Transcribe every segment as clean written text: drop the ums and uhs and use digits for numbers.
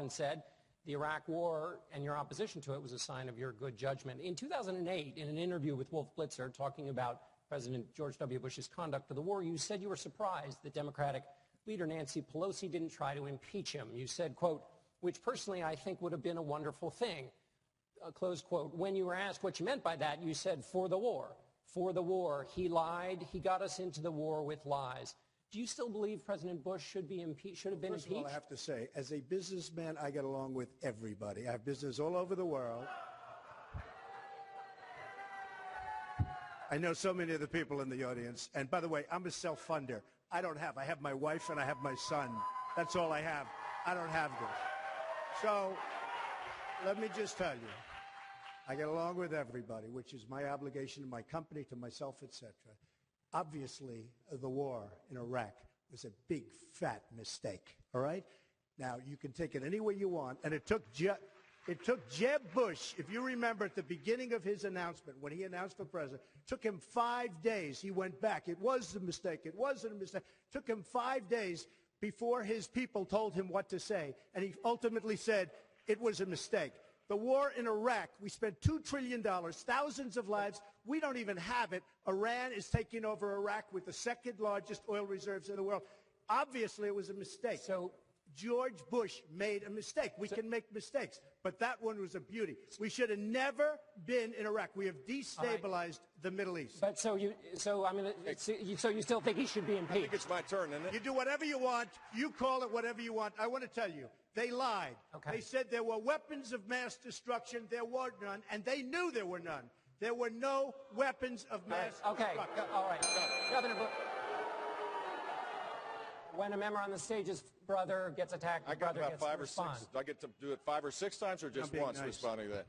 often said the Iraq War and your opposition to it was a sign of your good judgment. In 2008, in an interview with Wolf Blitzer talking about President George W. Bush's conduct of the war, you said you were surprised that Democratic leader Nancy Pelosi didn't try to impeach him. You said, quote, which personally I think would have been a wonderful thing, close quote. When you were asked what you meant by that, you said, for the war. For the war. He lied. He got us into the war with lies. Do you still believe President Bush should have been impeached? First of all, I have to say, as a businessman, I get along with everybody. I have business all over the world. I know so many of the people in the audience. And by the way, I'm a self-funder. I have my wife and I have my son. That's all I have. I don't have this. So let me just tell you, I get along with everybody, which is my obligation to my company, to myself, etc. Obviously, the war in Iraq was a big, fat mistake, all right? Now, you can take it any way you want, and it took Jeb Bush, if you remember at the beginning of his announcement, when he announced for president, it took him 5 days. He went back. It was a mistake. It wasn't a mistake. It took him 5 days before his people told him what to say, and he ultimately said it was a mistake. The war in Iraq, we spent $2 trillion, thousands of lives. We don't even have it. Iran is taking over Iraq with the second largest oil reserves in the world. Obviously, it was a mistake. So George Bush made a mistake. We can make mistakes, but that one was a beauty. We should have never been in Iraq. We have destabilized the Middle East. But so you still think he should be impeached? I think it's my turn, isn't it? You do whatever you want. You call it whatever you want. I want to tell you, they lied. Okay. They said there were weapons of mass destruction. There were none, and they knew there were none. There were no weapons of mass destruction. All right. Governor Bush. When a member on the stage's brother gets attacked, the brother gets to respond. Do I get to do it 5 or 6 times or just once nice. responding to that?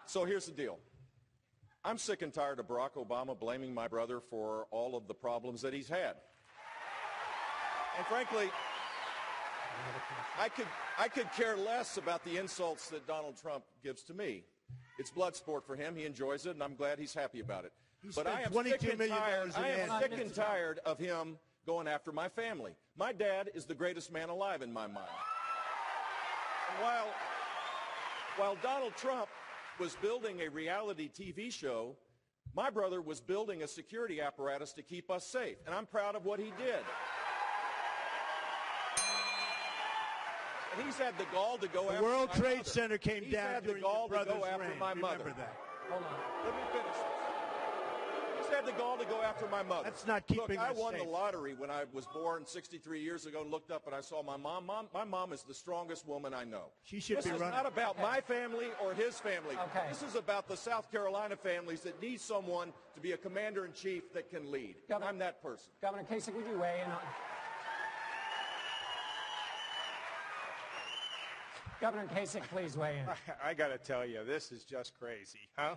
So here's the deal. I'm sick and tired of Barack Obama blaming my brother for all of the problems that he's had. And frankly, I could care less about the insults that Donald Trump gives to me. It's blood sport for him. He enjoys it, and I'm glad he's happy about it. But I am sick and tired of him going after my family. My dad is the greatest man alive in my mind. And while Donald Trump was building a reality TV show, my brother was building a security apparatus to keep us safe, and I'm proud of what he did. And he's had the gall to go after my mother. The World Trade Center came down during your brother's reign. Remember that. Hold on. Let me finish this. He's had the gall to go after my mother. That's not keeping us Look, I won safe. the lottery when I was born 63 years ago and looked up and I saw my mom. My mom is the strongest woman I know. She should be running. This is not about my family or his family. Okay. This is about the South Carolina families that need someone to be a commander-in-chief that can lead. Governor, I'm that person. Governor Kasich, would you weigh in on... Governor Kasich, please weigh in. I got to tell you, this is just crazy, huh?